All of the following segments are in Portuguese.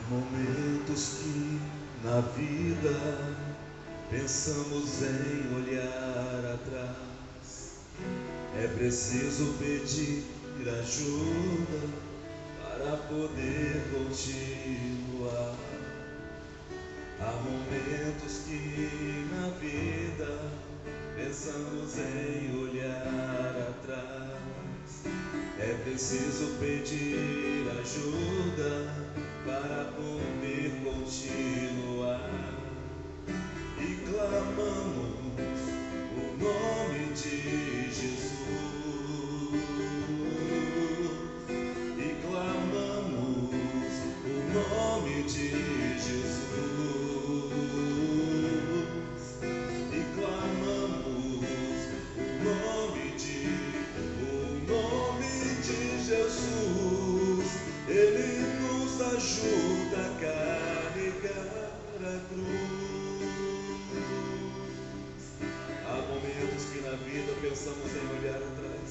Momentos que na vida pensamos em olhar atrás. É preciso pedir ajuda para poder continuar. Há momentos que na vida pensamos em olhar atrás. É preciso pedir ajuda para poder continuar. E clamamos o nome de Jesus. E clamamos o nome de Jesus. E clamamos o nome de Jesus. Ele nos ajuda a carregar a cruz. Há momentos que na vida pensamos em olhar atrás.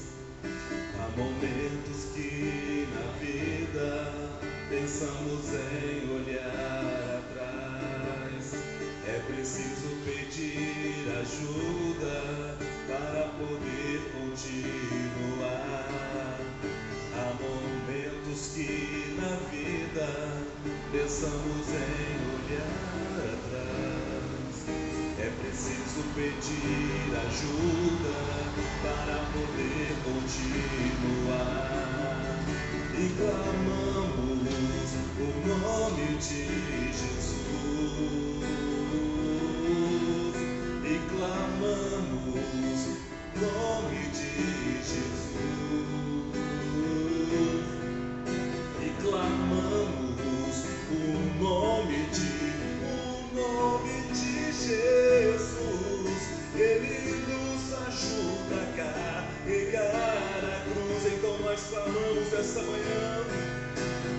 Há momentos que na vida pensamos em olhar atrás. É preciso pedir ajuda para poder continuar. Há momentos que na vida pensamos em olhar atrás. É preciso pedir ajuda para poder continuar. E clamamos o nome de Jesus. E clamamos o nome de Jesus. E clamamos o nome de Jesus. Ele nos ajuda a carregar a cruz. Então nós clamamos essa manhã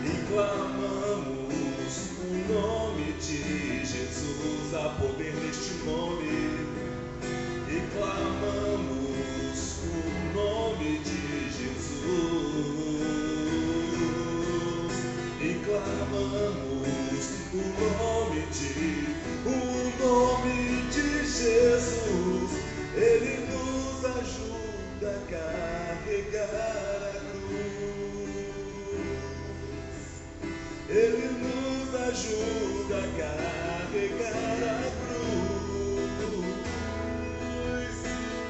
e clamamos o nome de Jesus. Há poder neste nome. E clamamos o nome de Jesus. E clamamos o nome de Jesus. Ele nos ajuda a carregar a cruz. Ele nos ajuda a carregar a cruz.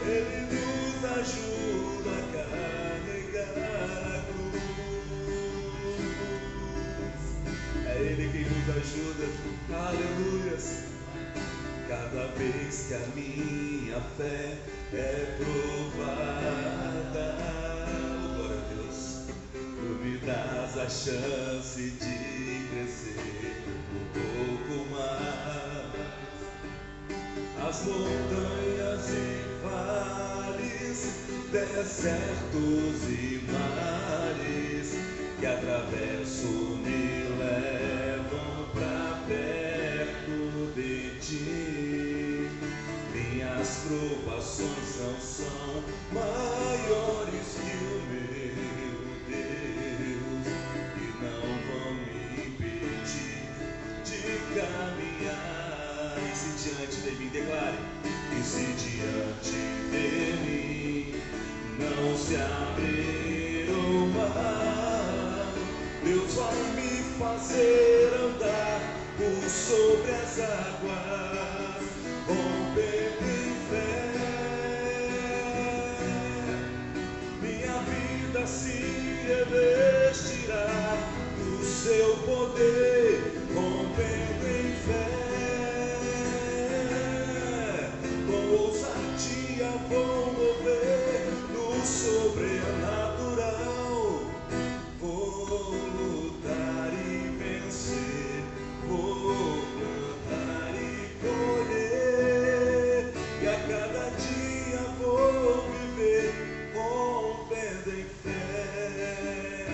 Ele nos ajuda a carregar a cruz. É Ele quem nos ajuda. Aleluias. Cada vez que a minha fé é provada, oh, glória a Deus, tu me dás a chance de crescer um pouco mais. As montanhas e vales, desertos e mares que atravesso me levam pra perto de ti. Minhas provações não são maiores que o meu Deus e não vão me impedir de caminhar. E se diante de mim, declare, e se diante de mim não se abrir o mar, Deus vai me fazer andar por sobre as águas, rompendo em fé. Minha vida se revestirá do seu poder, rompendo em fé. Com ousadia vou mover no sobrenatural. Vou lutar e vencer, vou plantar e colher, e a cada dia vou viver rompendo em fé.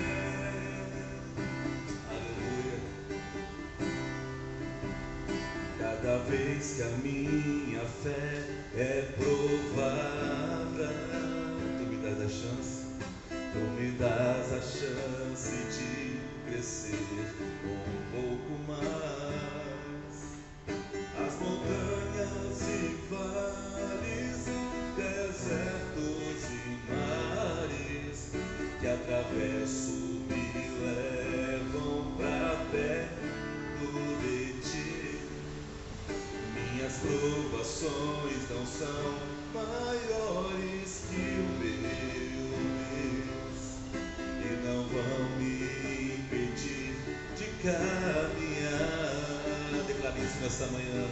Aleluia. Cada vez que a minha fé é provada, tu me dás a chance, tu me dás a chance de crescer um pouco caminhar. Declare isso nessa manhã.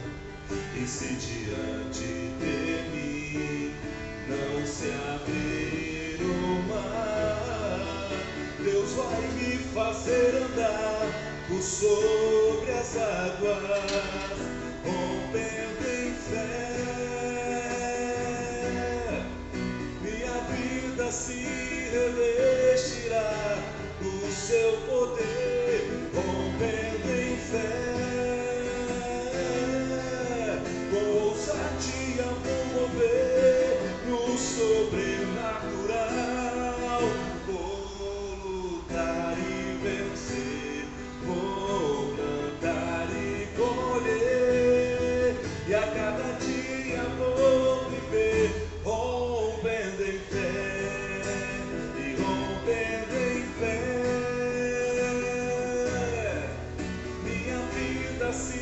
E se diante de mim não se abrir o mar, Deus vai me fazer andar por sobre as águas, rompendo em fé. Minha vida se revestirá do seu poder, rompendo em fé. Com ousadia vou mover no sobrenatural. Vou lutar e vencer, vou plantar e colher, e a cada dia vou viver rompendo em fé, e rompendo em fé. Minha vida se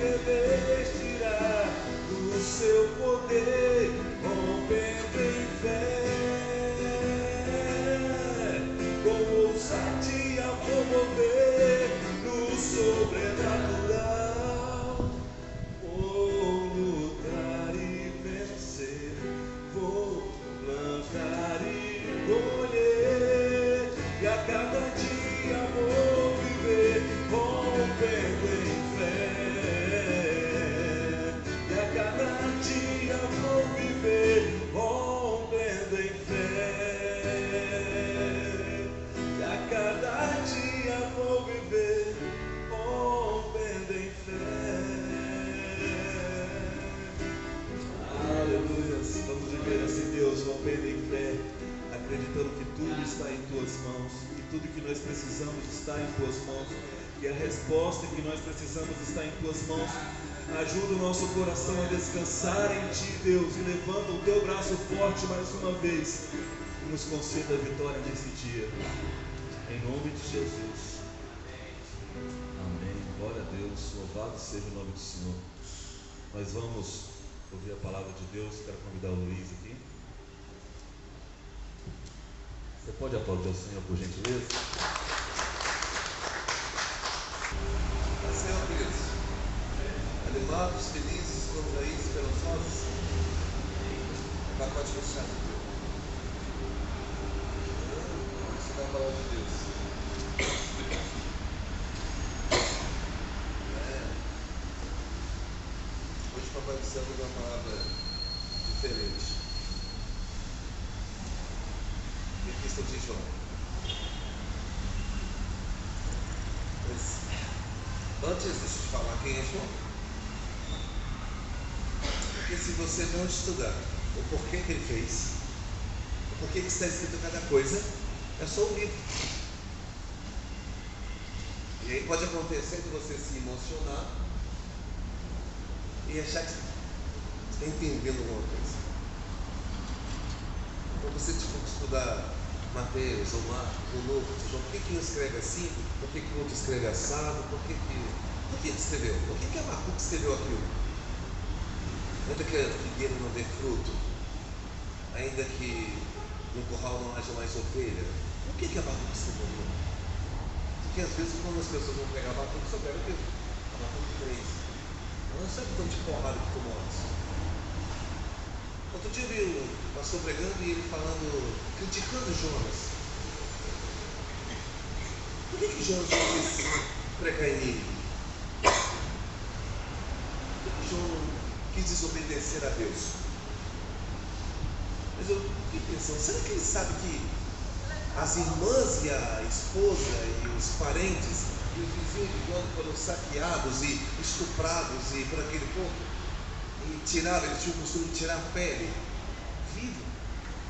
revestirá do seu poder, rompendo em fé. Com ousadia vou mover no sobrenatural. Vou lutar e vencer, vou plantar e colher, e a cada dia vou viver rompendo em fé. E a cada dia vou viver rompendo em fé. E a cada dia vou viver rompendo em fé. Aleluia. Vamos viver assim, Deus, rompendo em fé, acreditando que tudo está em tuas mãos, que tudo que nós precisamos está em tuas mãos, que a resposta que nós precisamos está em tuas mãos. Ajuda o nosso coração a descansar em ti, Deus, e levanta o teu braço forte mais uma vez e nos conceda a vitória nesse dia, em nome de Jesus. Amém. Glória a Deus, louvado seja o nome do Senhor. Nós vamos ouvir a palavra de Deus. Quero convidar o Luiz aqui. Você pode aplaudir o Senhor, por gentileza? Senhor, queridos, animados, felizes, contraídos, esperançosos, pacote fechado. Isso é a palavra de Deus. Hoje o Papai do Céu deu uma palavra diferente. E aqui está de João. Mas, antes, deixa eu te falar quem é João. Porque se você não estudar o porquê que ele fez, o porquê que está escrito cada coisa, é só um livro. E aí pode acontecer de você se emocionar e achar que você está entendendo alguma coisa. Então você tipo estudar Mateus ou Marcos ou Lucas, João, por que um escreve assim, por que o outro escreve assado, por que ele escreveu? Por que Abacuque escreveu aquilo? Ainda que a figueira não dê fruto, ainda que no curral não haja mais ovelha, por que Abacuque escreveu aquilo? Porque às vezes quando as pessoas vão pegar Abacuque, só pega aquilo. Abacuque 3. Não sabe o tanto de porrada que tomou antes. Outro dia eu vi o pastor pregando e ele falando, criticando Jonas. Por que Jonas não quis pregar em Nínive? Por que Jonas não quis desobedecer a Deus? Mas eu fiquei pensando, será que ele sabe que as irmãs e a esposa e os parentes e os vizinhos de Jonas foram saqueados e estuprados e por aquele povo? E tiraram, eles tinham o costume de tirar a pele vivo.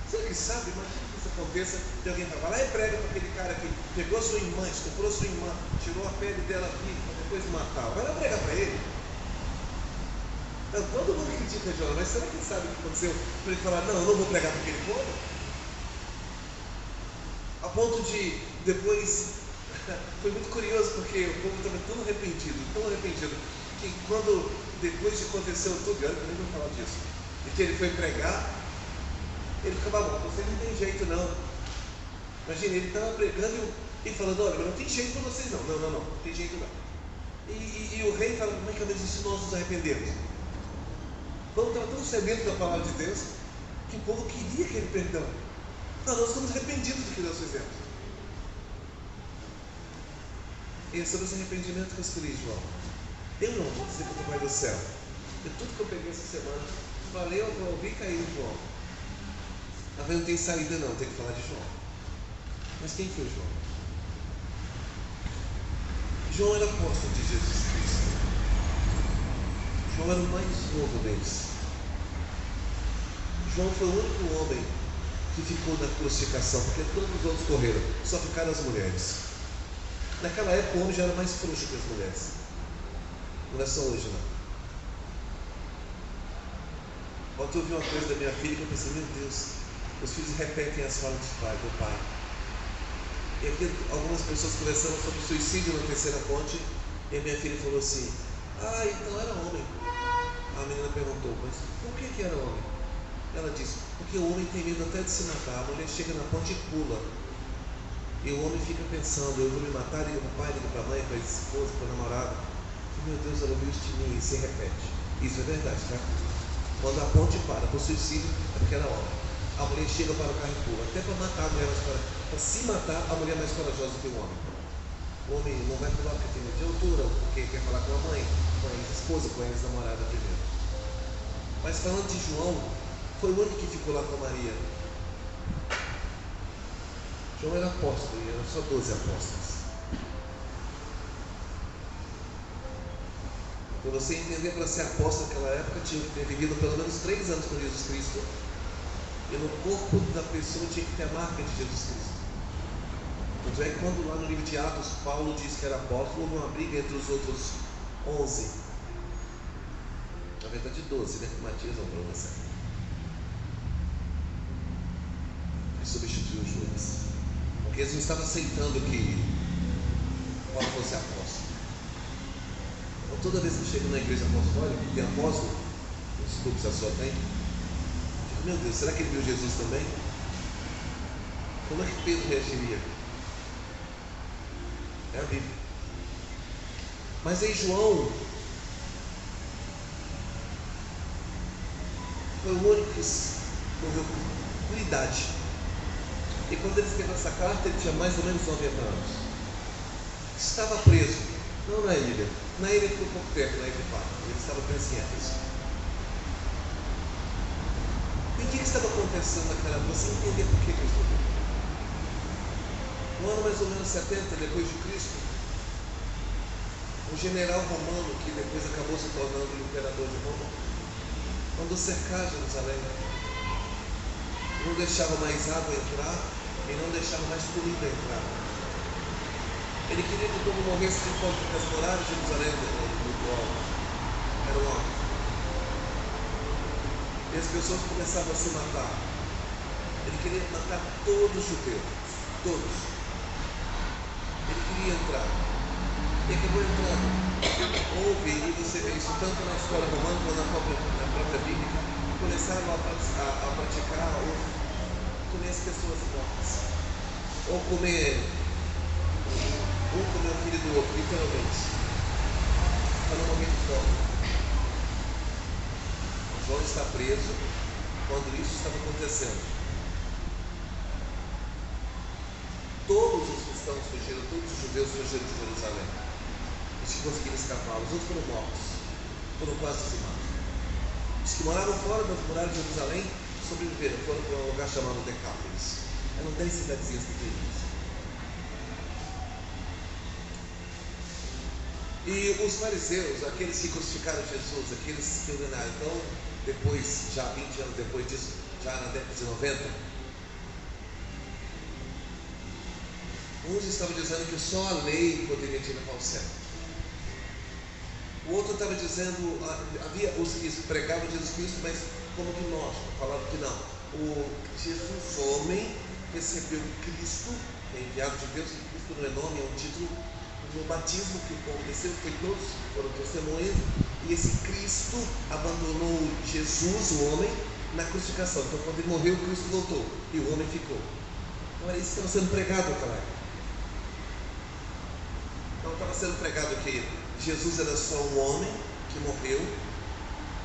Será que sabe? Imagina que isso aconteça, de alguém vai lá e prega para aquele cara que pegou a sua irmã, estuprou a sua irmã, tirou a pele dela viva para depois matar. Vai lá pregar para ele. Então, todo mundo critica Jonas, mas será que ele sabe o que aconteceu para ele falar, não, eu não vou pregar para aquele povo? A ponto de depois foi muito curioso porque o povo estava tão arrependido, que quando depois de aconteceu tudo, olha que eu nem vou falar disso, e que ele foi pregar, ele ficava bom, você não tem jeito não. Imagina, ele estava pregando E falando, olha, mas não tem jeito para vocês não. Não tem jeito não. E o rei fala, como é que é mesmo se nós nos arrependemos? O povo estava tão sedento da palavra de Deus, que o povo queria aquele perdão. Não, nós estamos arrependidos do que nós fizemos. E é sobre esse arrependimento que eu escolhi, João. Eu não vou dizer que eu estou mais do céu. De tudo que eu peguei essa semana, falei, eu ouvi cair em João. Mas não tem saída não, tem que falar de João. Mas quem foi João? João era apóstolo de Jesus Cristo. João era o mais novo deles. João foi o único homem que ficou na crucificação, porque todos os outros correram, só ficaram as mulheres. Naquela época o homem já era mais frouxo que as mulheres. Não é só hoje não. Ontem eu ouvi uma coisa da minha filha que eu pensei, meu Deus, os filhos repetem as falas do pai. E aqui algumas pessoas conversando sobre suicídio na terceira ponte, e a minha filha falou assim, então era homem. A menina perguntou, mas por que era homem? Ela disse, porque o homem tem medo até de se matar. A mulher chega na ponte e pula. E o homem fica pensando, eu vou me matar, liga para o pai, liga para a mãe, para a esposa, para o namorado. E, meu Deus, ela ouviu isso de mim, e se repete. Isso é verdade, tá? Quando a ponte para o suicídio, é porque era homem. A mulher chega para o carro e pula. Até para matar a mulher mais corajosa. Para se matar, a mulher é mais corajosa que o homem. O homem não vai pular porque tem medo de altura, porque quer falar com a mãe, com a ex-esposa, com a ex-namorada primeiro. Mas falando de João, foi o único que ficou lá com a Maria. João era apóstolo, e eram só 12 apóstolos. Para você entender, para ser apóstolo naquela época, tinha que ter vivido pelo menos 3 anos com Jesus Cristo. E no corpo da pessoa tinha que ter a marca de Jesus Cristo. Tanto é que quando lá no livro de Atos, Paulo diz que era apóstolo, houve uma briga entre os outros 11. Na verdade 12, né? Matias não falou certo. E substituiu Judas. Porque eles não estavam aceitando que Paulo fosse apóstolo. Então toda vez que eu chego na igreja apostólica, tem apóstolo, desculpe se a sua tem, eu digo, meu Deus, será que ele viu Jesus também? Como é que Pedro reagiria? É a Bíblia. Mas aí João foi o único que morreu por idade. E quando ele escreveu essa carta, ele tinha mais ou menos 90 anos. Estava preso, não na ilha. Na ilha ficou pouco tempo, na ilha de Pátria. Ele estava preso em Éfeso. E o que estava acontecendo naquela época? Você entender por que eu estou aqui. No ano mais ou menos 70 depois de Cristo, o general romano, que depois acabou se tornando o imperador de Roma, mandou cercar Jerusalém. Não deixava mais água entrar e não deixava mais comida entrar. Ele queria que o povo morresse de fome, porque as muralhas de Jerusalém muito altas. Era um alto. E as pessoas começavam a se matar. Ele queria matar todos os judeus. Todos. Ele queria entrar. E acabou entrando. Houve, e você vê isso tanto na escola romana quanto na própria Bíblia, começaram a praticar ou comer as pessoas mortas. Ou comer um comer o filho do outro, literalmente. Para não morrer de fome. João está preso quando isso estava acontecendo. Todos os cristãos fugiram, todos os judeus fugiram de Jerusalém. Os que conseguiram escapar, os outros foram mortos, foram quase dizimados. Os que moravam fora das muralhas de Jerusalém sobreviveram, foram para um lugar chamado Decápolis. Eram 10 cidadezinhas pequeninas. E os fariseus, aqueles que crucificaram Jesus, aqueles que ordenaram, então, depois, já 20 anos depois disso, já na década de 90, uns estavam dizendo que só a lei poderia te levar ao céu. O outro estava dizendo, havia os que pregavam Jesus Cristo, mas como gnóstico, falavam que não. O Jesus homem recebeu Cristo, é enviado de Deus, e Cristo não é nome, é um título. No batismo que aconteceu, todos foram testemunhas, e esse Cristo abandonou Jesus, o homem, na crucificação. Então quando ele morreu, Cristo voltou, e o homem ficou. Então era isso que estava sendo pregado naquela época. estava sendo pregado que Jesus era só um homem que morreu.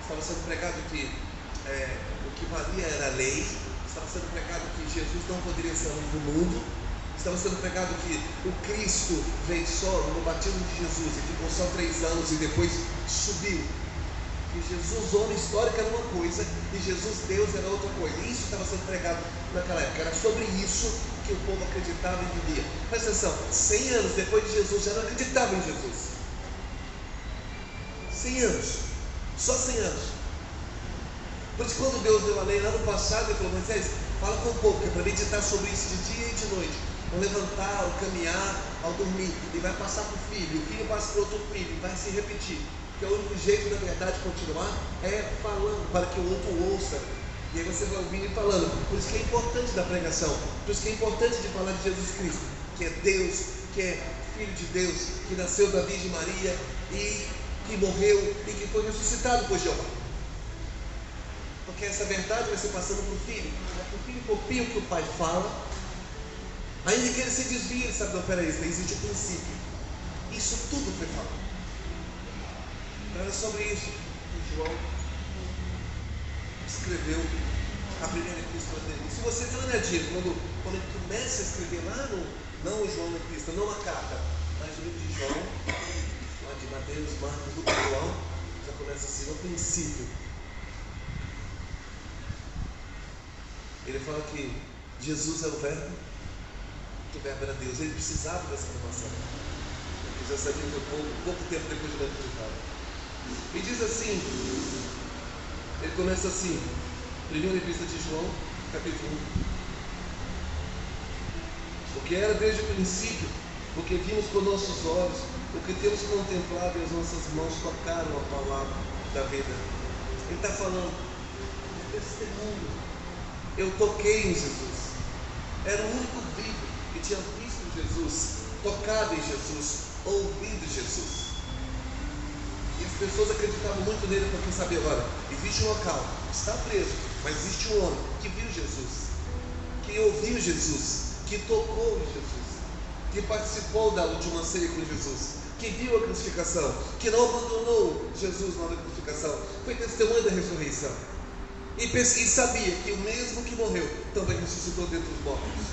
Estava sendo pregado que o que valia era a lei. Estava sendo pregado que Jesus não poderia ser a luz do mundo. Estava sendo pregado que o Cristo veio só no batismo de Jesus e ficou só 3 anos e depois subiu. Que Jesus, homem histórico, era uma coisa e Jesus, Deus, era outra coisa. Isso estava sendo pregado naquela época. Era sobre isso que o povo acreditava e vivia. Presta atenção, 100 anos depois de Jesus já não acreditava em Jesus. 100 anos, só 100 anos. Por isso, quando Deus deu a lei lá no passado, ele falou: Moisés, fala com o povo, que é para meditar sobre isso de dia e de noite. Ao levantar, ao caminhar, ao dormir, e vai passar para o filho passa para outro filho, e vai se repetir. Porque o único jeito, na verdade, de continuar é falando, para que o outro ouça. E aí você vai ouvindo e falando. Por isso que é importante da pregação, por isso que é importante de falar de Jesus Cristo, que é Deus, que é Filho de Deus, que nasceu da Virgem Maria e que morreu e que foi ressuscitado por Jeová. Porque essa verdade vai ser passando para o filho. O filho copia o que o pai fala. Ainda que ele se desvie, ele sabe, não, peraí, existe um princípio. Isso tudo foi falado. Então é sobre isso que João escreveu a primeira epístola dele. E se você dá uma olhadinha, quando ele começa a escrever lá não o João na epístola, não a carta, mas o livro de João, lá de Mateus, Marcos, Lucas, João, já começa assim, no princípio. Ele fala que Jesus é o Verbo, que o Verbo era Deus. Ele precisava dessa informação, porque já sabia que pouco tempo depois de ele acreditar. E diz assim, ele começa assim, primeira epístola de João, capítulo 1. O que era desde o princípio, o que vimos com nossos olhos, o que temos contemplado e as nossas mãos tocaram a palavra da vida. Ele está falando, testemunho. Eu toquei em Jesus. Era o único vivo que tinha visto Jesus, tocado em Jesus, ouvido Jesus. E as pessoas acreditavam muito nele porque sabiam, agora, existe um local, está preso, mas existe um homem que viu Jesus, que ouviu Jesus, que tocou em Jesus, que participou da última ceia com Jesus, que viu a crucificação, que não abandonou Jesus na hora da crucificação, foi testemunha da ressurreição. E sabia que o mesmo que morreu também ressuscitou dentre os mortos.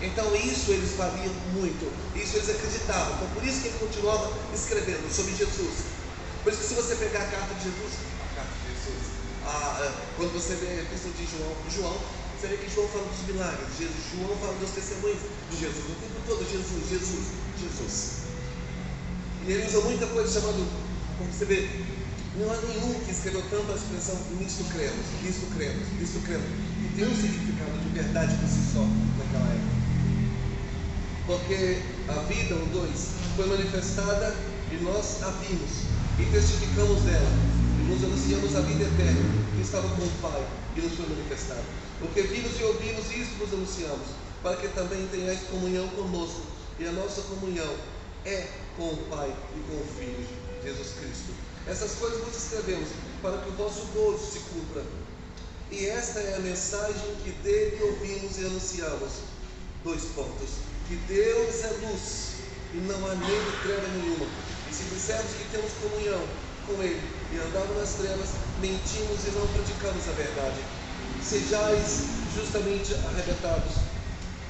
Então isso eles valiam muito, isso eles acreditavam. Então por isso que ele continuava escrevendo sobre Jesus. Por isso que se você pegar a carta de Jesus, quando você vê a epístola de João, você vê que João fala dos milagres, João fala dos testemunhos de Jesus, o tempo todo Jesus. E ele usa muita coisa chamada, como você vê, não há nenhum que escreveu tanto a expressão nisto cremos, e tem um significado de verdade por si só naquela época. Porque a vida, o 2, foi manifestada e nós a vimos e testificamos dela e nos anunciamos a vida eterna que estava com o Pai e nos foi manifestada. O que vimos e ouvimos, isso nos anunciamos, para que também tenhais comunhão conosco, e a nossa comunhão é com o Pai e com o Filho, Jesus Cristo. Essas coisas nós escrevemos para que o vosso gozo se cumpra. E esta é a mensagem que dele ouvimos e anunciamos. 2 pontos. Que Deus é luz e não há nele treva nenhuma. E se dissermos que temos comunhão com ele e andamos nas trevas, mentimos e não praticamos a verdade. Sejais justamente arrebatados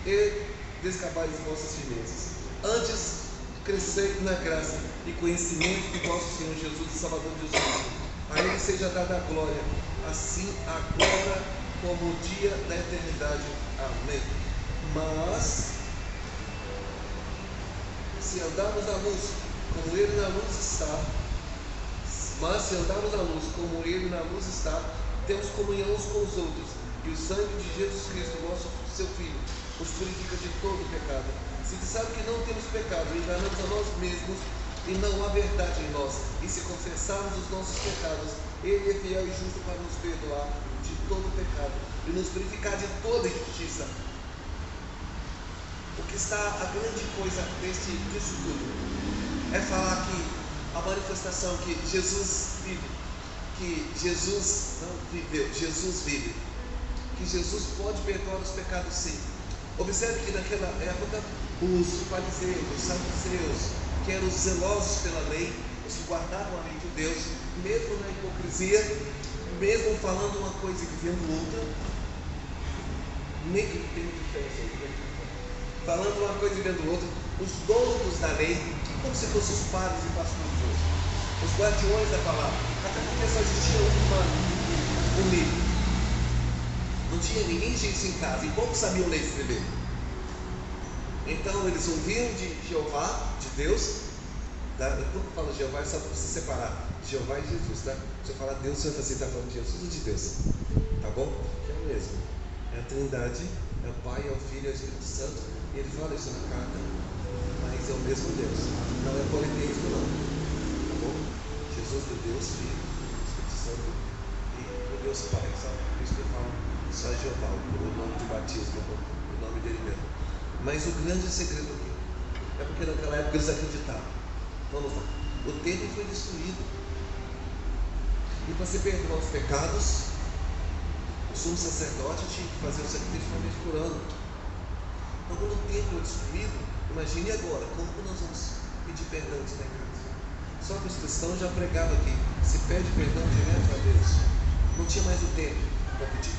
e descabais as vossas firmezas. Antes crescei na graça e conhecimento de nosso Senhor Jesus e Salvador Jesus. A ele seja dada a glória, assim agora como o dia da eternidade. Amém. Mas se andarmos na luz, como ele na luz está, temos comunhão uns com os outros, e o sangue de Jesus Cristo, seu Filho, nos purifica de todo pecado. Se dissermos que não temos pecado, enganamos a nós mesmos e não há verdade em nós. E se confessarmos os nossos pecados, ele é fiel e justo para nos perdoar de todo pecado e nos purificar de toda injustiça. O que está a grande coisa disso tudo é falar que a manifestação que Jesus vive, que Jesus não viveu, Jesus vive, que Jesus pode perdoar os pecados sim. Observe que naquela época os fariseus, os saduceus, que eram os zelosos pela lei, os que guardavam a lei de Deus, mesmo na hipocrisia, mesmo falando uma coisa e vivendo outra, nem que tem diferença aí, falando uma coisa e vivendo outra, os donos da lei, como se fossem os padres e pastores hoje, os guardiões da palavra, até porque só existia um livro, não tinha ninguém tinha isso em casa, e poucos sabiam ler e escrever. Então eles ouviam de Jeová, de Deus. Quando fala Jeová, é só para você separar Jeová e Jesus, tá? Se eu falar Deus, você vai fazer, está falando de Jesus ou de Deus? Tá bom? É o mesmo. É a Trindade, é o Pai, é o Filho, é o Espírito Santo. E ele fala isso na carta, mas é o mesmo Deus. Não é politeísmo, não. Tá bom? Jesus é Deus, Filho, Espírito Santo e o Deus Pai. Só por isso que eu falo só Jeová, o nome de batismo, o nome dele mesmo. Mas o grande segredo aqui é porque naquela época eles acreditavam. Vamos lá. O templo foi destruído. E para se perdoar os pecados, o sumo sacerdote tinha que fazer o sacrifício uma vez por ano. Então, quando o templo é destruído, imagine agora, como que nós vamos pedir perdão dos pecados? Só que os cristãos já pregavam aqui, se pede perdão direto a Deus. Não tinha mais o templo para pedir.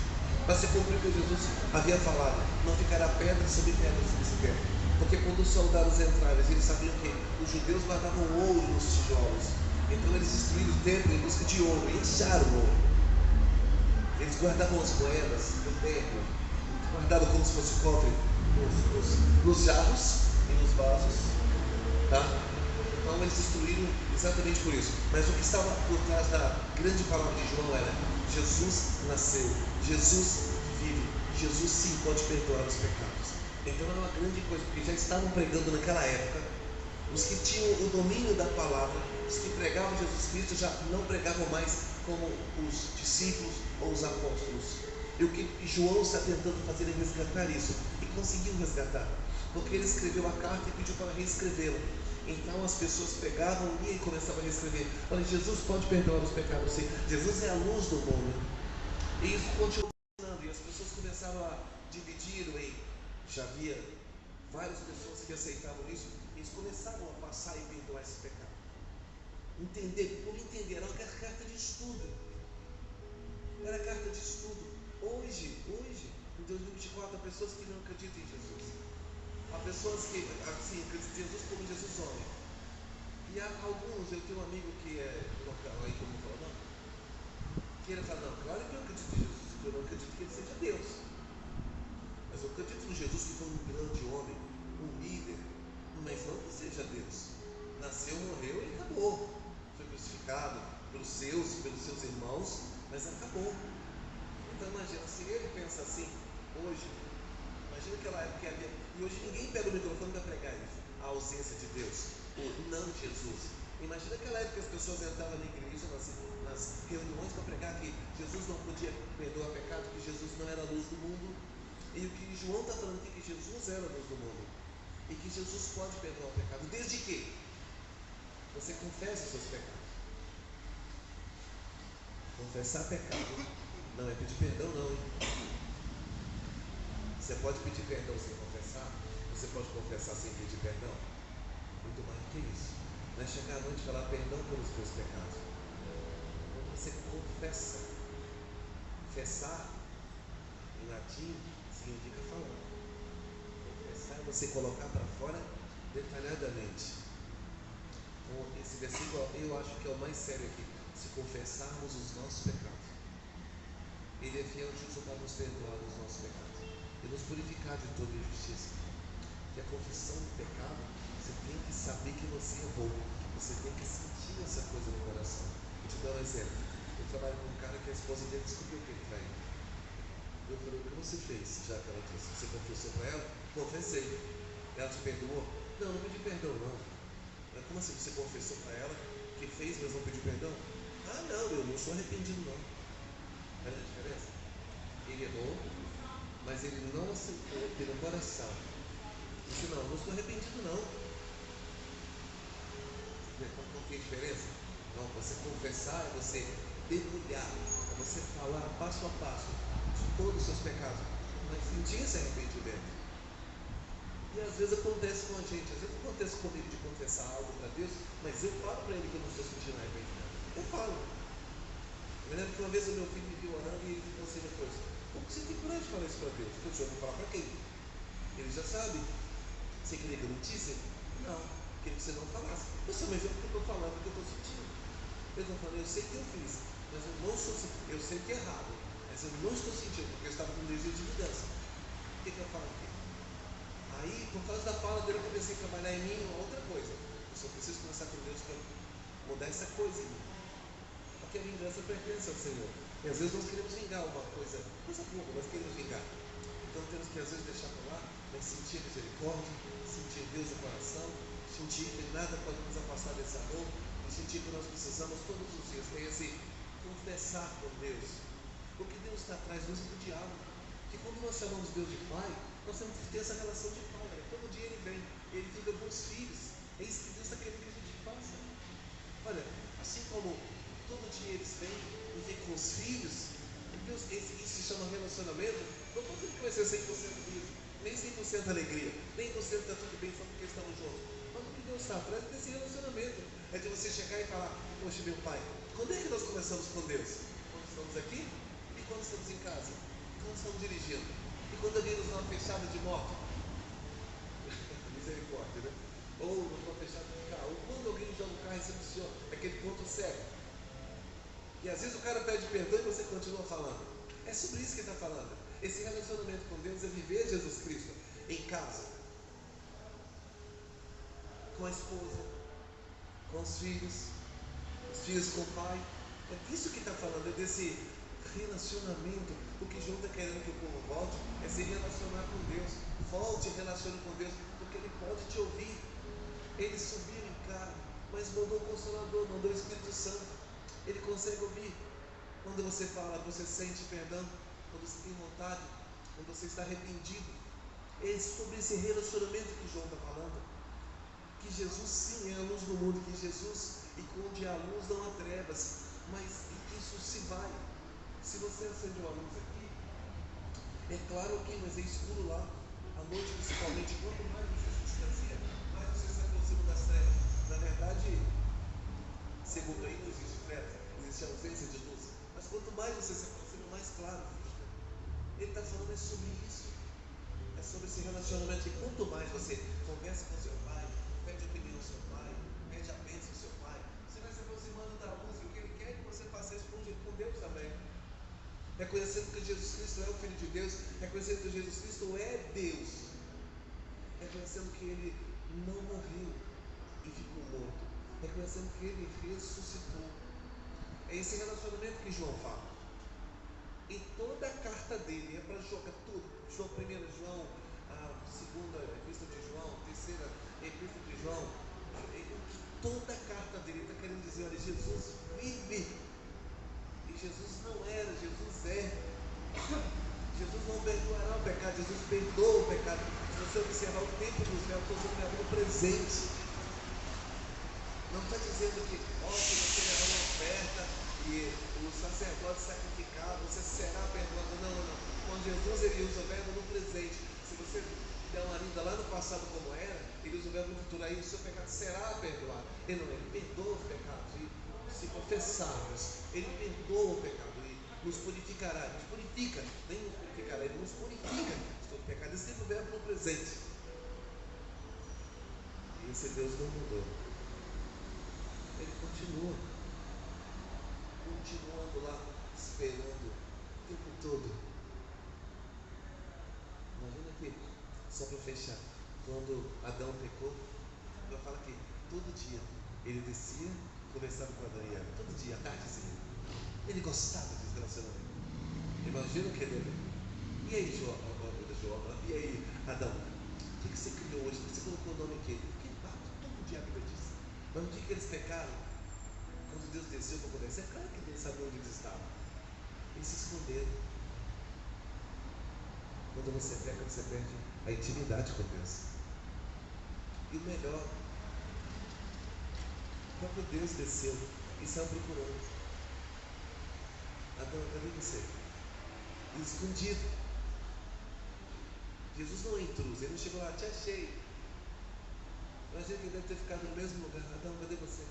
Para se cumprir o que Jesus havia falado, não ficará pedra sobre pedra nesse templo. Porque quando os soldados entraram, eles sabiam que os judeus guardavam ouro nos tijolos. Então eles destruíram o templo em busca de ouro, e acharam ouro. Eles guardavam as moedas do templo, guardavam como se fosse cofre nos jarros e nos vasos. Tá? Então eles destruíram exatamente por isso. Mas o que estava por trás da grande palavra de João era: Jesus nasceu, Jesus vive, Jesus sim pode perdoar os pecados. Então era uma grande coisa, porque já estavam pregando naquela época. Os que tinham o domínio da palavra, os que pregavam Jesus Cristo, já não pregavam mais como os discípulos ou os apóstolos. E o que João está tentando fazer é resgatar isso. E conseguiu resgatar, porque ele escreveu a carta e pediu para reescrevê-la. Então as pessoas pegavam e começavam a reescrever. Olha, Jesus pode perdoar os pecados, sim. Jesus é a luz do mundo. E isso continuou funcionando. E as pessoas começaram a dividir em... Já havia várias pessoas que aceitavam isso. E eles começaram a passar e perdoar esse pecado. Por entender, era uma carta de estudo. Era carta de estudo. Hoje, em 2024, há pessoas que não acreditam em Jesus. Há pessoas que, assim, acreditam em Jesus como Jesus homem. E há alguns, eu tenho um amigo que é local aí, como eu falo, não, que ele fala, não, claro que eu acredito em Jesus, eu não acredito que ele seja Deus. Mas eu acredito em Jesus que foi um grande homem, um líder, mas não que seja Deus. Nasceu, morreu e acabou. Foi crucificado pelos seus irmãos, mas acabou. Então imagina, se ele pensa assim, hoje, imagina aquela época que havia, e hoje ninguém pega o microfone para pregar isso, a ausência de Deus, o não Jesus. Imagina aquela época que as pessoas entravam na igreja, nas reuniões para pregar que Jesus não podia perdoar pecado, que Jesus não era a luz do mundo. E o que João está falando aqui, que Jesus era a luz do mundo. E que Jesus pode perdoar o pecado, desde que você confesse os seus pecados. Confessar pecado não é pedir perdão, não, hein? Você pode pedir perdão sem confessar, você pode confessar sem pedir perdão. Muito mais do que isso. Não é chegar à noite e falar perdão pelos teus pecados. Quando você confessa, confessar em latim significa falar. Confessar é você colocar para fora detalhadamente. Então, esse versículo eu acho que é o mais sério aqui. Se confessarmos os nossos pecados, Ele é fiel e justo para nos perdoar os nossos pecados e nos purificar de toda injustiça. Que a confissão do pecado, você tem que saber que você errou. Você tem que sentir essa coisa no coração. Vou te dar um exemplo. Eu trabalho com um cara que a esposa dele descobriu que ele traiu. Eu falei, o que você fez? Já que ela disse, você confessou para ela? Confessei. Ela te perdoou? Não, não pedi perdão não. Mas como assim você confessou para ela que fez, mas não pediu perdão? Ah não, eu não sou arrependido não. Olha a diferença. Ele errou, mas ele não aceitou pelo coração. Disse, não estou arrependido não. Qual que é a diferença? Não, você confessar é você debulhar, é você falar passo a passo de todos os seus pecados, mas sentir esse arrependimento. E às vezes acontece com a gente, às vezes acontece comigo de confessar algo para Deus, mas eu falo para Ele que eu não estou sentindo raiva de nada. Eu falo. Eu me lembro que uma vez o meu filho me viu orando e ele ficou assim depois: como você tem coragem de falar isso para Deus? Porque o senhor vai falar para quem? Ele já sabe. Você queria que eu mentisse? Não, queria que você não falasse. Mas eu estou falando o que eu estou sentindo. Eu estou falando, eu sei que eu fiz, mas eu não estou sentindo. Eu sei que é errado, mas eu não estou sentindo, porque eu estava com um desejo de mudança. O que eu falo aqui? Aí, por causa da fala dele, eu comecei a trabalhar em mim uma outra coisa. Eu só preciso começar com Deus para mudar essa coisa em mim. Porque a vingança pertence ao Senhor. E às vezes nós queremos vingar uma coisa boa, nós queremos vingar. Então temos que às vezes deixar para lá, mas sentir misericórdia, sentir Deus no coração, sentir que nada pode nos afastar desse amor, e sentir que nós precisamos todos os dias ter esse confessar com Deus. Porque Deus está atrás mesmo do diálogo. Que quando nós chamamos Deus de Pai, nós temos que ter essa relação de Pai. Né? Todo dia Ele vem, Ele fica com os filhos. É isso que Deus está querendo que a gente faça. Olha, assim como todo dia eles vêm e ficam com os filhos, Deus, isso se chama relacionamento. Não estou dizendo que vai ser 100% riso, nem 100% alegria, nem 100% está tudo bem só porque estamos juntos. Mas o que Deus está atrás é desse relacionamento. É de você chegar e falar: poxa, meu Pai, quando é que nós começamos com Deus? Quando estamos aqui e quando estamos em casa, quando estamos dirigindo e quando alguém nos dá uma fechada de moto. Misericórdia, né? Ou uma fechada de carro, ou quando alguém joga o carro e recepciona aquele ponto cego. E às vezes o cara pede perdão e você continua falando. É sobre isso que ele está falando. Esse relacionamento com Deus é viver Jesus Cristo em casa, com a esposa, com os filhos com o pai. É disso que está falando, é desse relacionamento. O que João está querendo que o povo volte é se relacionar com Deus. Volte e relacione com Deus, porque Ele pode te ouvir. Ele subiu em carne, mas mandou o Consolador, mandou o Espírito Santo. Ele consegue ouvir quando você fala, você sente perdão, quando você tem vontade, quando você está arrependido. É sobre esse relacionamento que João está falando. Que Jesus sim é a luz do mundo, que Jesus, e onde há luz não há trevas, mas isso se vai. Se você acende uma luz aqui, é claro aqui, mas é escuro lá, à noite principalmente. Quanto mais você se distancia, mais você se aproxima das trevas. Na verdade, segundo aí, não existe trevas, existe ausência de luz. Mas quanto mais você se aproxima, mais claro fica. Ele está falando sobre isso. É sobre esse relacionamento. E quanto mais você conversa com seu pai, pede opinião ao seu pai, pede a bênção ao seu pai, você vai se aproximando da luz. E o que Ele quer é que você faça isso com Deus também. Reconhecendo que Jesus Cristo é o Filho de Deus, reconhecendo que Jesus Cristo é Deus, reconhecendo que Ele não morreu e ficou morto, reconhecendo que Ele ressuscitou. É esse relacionamento que João fala. E toda a carta dele é para jogar tudo. João, 1 João, a segunda epístola de João, a terceira epístola de João. Toda a carta dele está querendo dizer: olha, Jesus vive. E Jesus não era, Jesus é. Jesus não perdoará o pecado, Jesus perdoa o pecado. Se você observar o tempo dos véus, estou usando o presente. Não está dizendo que, se você levar uma oferta e o sacerdote sacrificar, você será perdoado. Não. Com Jesus ele usa o verbo no presente. Se você der uma lida lá no passado como era, ele usa o verbo no futuro. Aí o seu pecado será perdoado. Ele perdoa os pecados. E se confessarmos, Ele perdoa o pecado e nos purificará. Nos purifica, nem nos purificará, Ele nos purifica de todo pecado. Esse é o verbo no presente. E esse Deus não mudou. Ele continua continuando lá, esperando o tempo todo. Imagina que, só para fechar, quando Adão pecou, vai falar que todo dia ele descia e conversava com Adão e Eva, todo dia, à tardezinha. Ele gostava desse relacionamento. Imagina o que ele é. E aí, João, e aí, Adão, o que você criou hoje? Você colocou o nome aqui? Que todo dia a Bíblia diz. Mas no dia que eles pecaram, quando Deus desceu para conversar, é claro que Deus sabia onde eles estavam. Eles se esconderam. Quando você peca, você perde a intimidade com Deus. E o melhor, o próprio Deus desceu e saiu procurando. Adão, cadê você? Escondido. Jesus não é intruso, ele não chegou lá, te achei. Imagina que ele deve ter ficado no mesmo lugar. Adão, cadê você?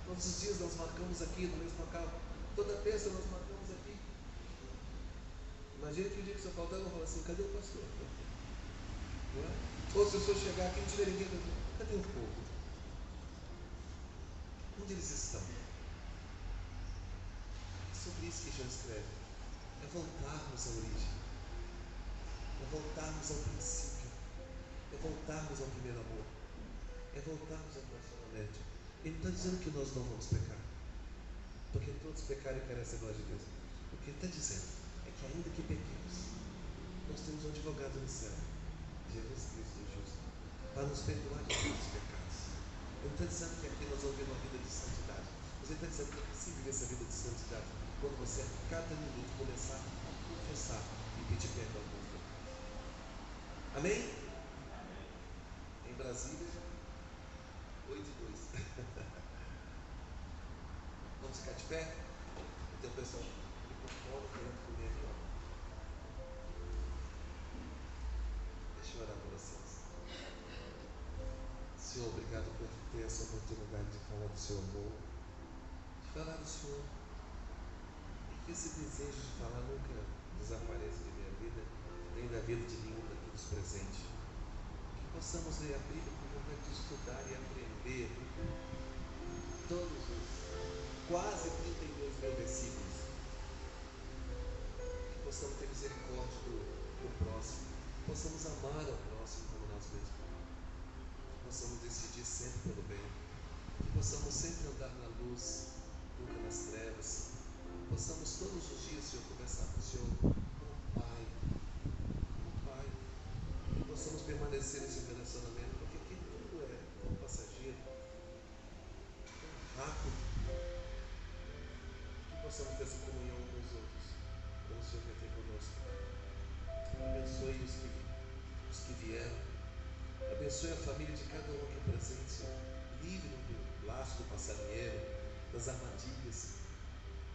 Todos os dias nós marcamos aqui no mesmo local. Toda terça nós marcamos aqui. Imagina que o dia que o senhor faltar, eu vou falar assim, cadê o pastor? Não é? Ou se o senhor chegar aqui e não tiver ninguém, cadê o povo? Onde eles estão? É sobre isso que João escreve. É voltarmos à origem. É voltarmos ao princípio. É voltarmos ao primeiro amor. É voltarmos ao relacionamento. Ele não está dizendo que nós não vamos pecar, porque todos pecaram e carecem da glória de Deus. O que ele está dizendo é que ainda que pequemos, nós temos um advogado no céu, Jesus Cristo justo, para nos perdoar de todos os pecados. Ele não está dizendo que aqui nós vamos viver uma vida de santidade, mas ele está dizendo que é possível viver essa vida de santidade quando você a cada minuto começar a confessar e pedir perdão com Deus. Amém? Em Brasília, 8:02. Vamos ficar de pé? Então o pessoal fica com fome, querendo comer aqui, ó. Deixa eu orar por vocês. Senhor, obrigado por ter essa oportunidade de falar do seu amor, de falar do Senhor, e que esse desejo de falar nunca desapareça de minha vida, nem da vida de nenhum daqui dos presentes. Que possamos ler a Bíblia com vontade de estudar e aprender todos os quase 32 mil versículos. Que possamos ter misericórdia do próximo, que possamos amar ao próximo como nós mesmos, que possamos decidir sempre pelo bem, que possamos sempre andar na luz, nunca nas trevas, que possamos todos os dias, Senhor, conversar com o Senhor como Pai, que possamos permanecer nesse relacionamento, porque aqui tudo é tão passageiro, tão rápido. Que possamos ter essa comunhão com os outros, como o Senhor quer ter conosco. Abençoe os que vieram, abençoe a família de cada um aqui presente, Senhor. Livre-nos do laço do passarinheiro, das armadilhas.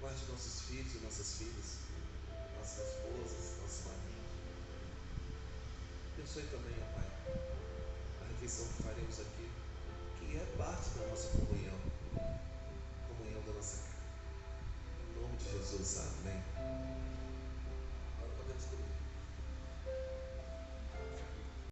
Guarde nossos filhos e nossas filhas, nossas esposas, nossos maridos. Abençoe também, ó Pai, a refeição que faremos aqui, que é parte da nossa comunhão.